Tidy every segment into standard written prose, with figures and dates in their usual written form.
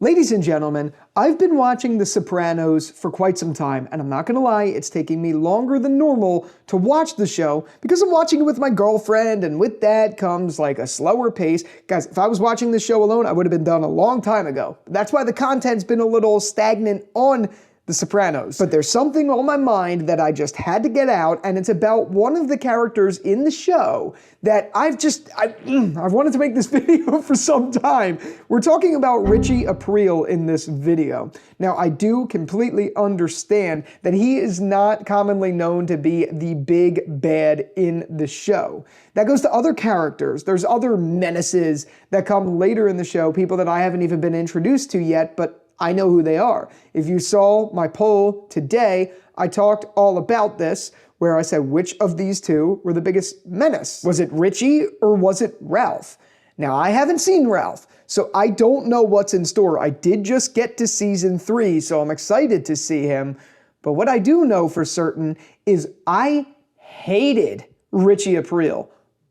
Ladies and gentlemen, I've been watching The Sopranos for quite some time, and I'm not gonna lie, it's taking me longer than normal to watch the show because I'm watching it with my girlfriend, and with that comes like a slower pace. Guys, if I was watching this show alone, I would have been done a long time ago. That's why the content's been a little stagnant on The Sopranos. But there's something on my mind that I just had to get out, and it's about one of the characters in the show that I've wanted to make this video for some time. We're talking about Richie Aprile in this video. Now, I do completely understand that he is not commonly known to be the big bad in the show. That goes to other characters. There's other menaces that come later in the show, people that I haven't even been introduced to yet, but I know who they are. If you saw my poll today, I talked all about this, where I said which of these two were the biggest menace. Was it Richie or was it Ralph? Now, I haven't seen Ralph, so I don't know what's in store. I did just get to season 3, so I'm excited to see him. But what I do know for certain is I hated Richie Aprile,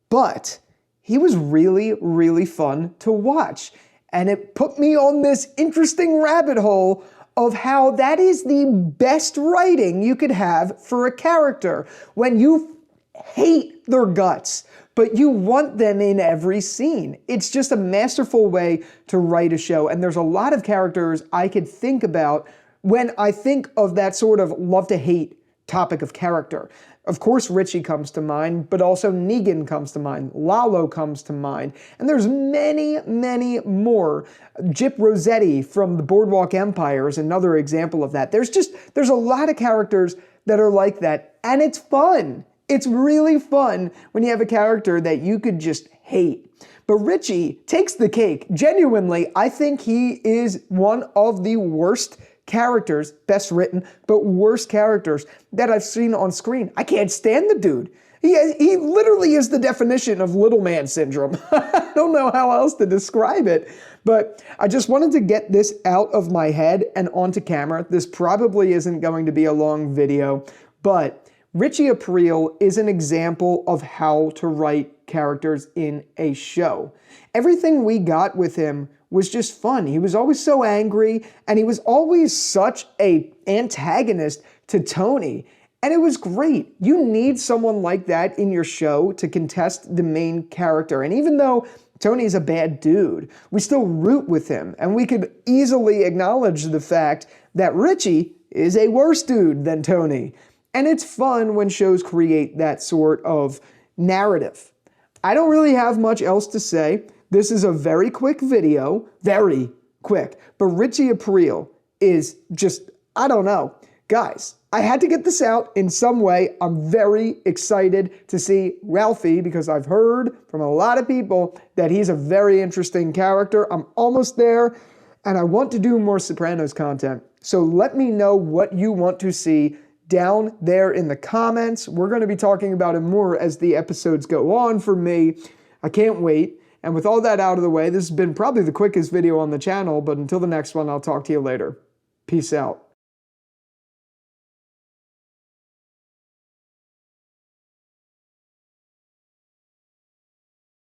but he was really, really fun to watch. And it put me on this interesting rabbit hole of how that is the best writing you could have for a character. When you hate their guts, but you want them in every scene. It's just a masterful way to write a show. And there's a lot of characters I could think about when I think of that sort of love to hate topic of character. Of course, Richie comes to mind, but also Negan comes to mind, Lalo comes to mind, and there's many, many more. Gyp Rossetti from the Boardwalk Empire is another example of that. There's a lot of characters that are like that, and it's fun. It's really fun when you have a character that you could just hate. But Richie takes the cake. Genuinely, I think he is one of the worst characters, best written, but worst characters that I've seen on screen. I can't stand the dude. He literally is the definition of little man syndrome. I don't know how else to describe it, but I just wanted to get this out of my head and onto camera. This probably isn't going to be a long video, but Richie Aprile is an example of how to write characters in a show. Everything we got with him was just fun. He was always so angry, and he was always such an antagonist to Tony, and it was great. You need someone like that in your show to contest the main character, and even though Tony's a bad dude, we still root with him, and we could easily acknowledge the fact that Richie is a worse dude than Tony. And it's fun when shows create that sort of narrative. I don't really have much else to say. This is a very quick video, very quick, but Richie Aprile is just, I don't know. Guys, I had to get this out in some way. I'm very excited to see Ralphie because I've heard from a lot of people that he's a very interesting character. I'm almost there, and I want to do more Sopranos content. So let me know what you want to see down there in the comments. We're going to be talking about it more as the episodes go on for me. I can't wait. And with all that out of the way, this has been probably the quickest video on the channel, but until the next one, I'll talk to you later. Peace out.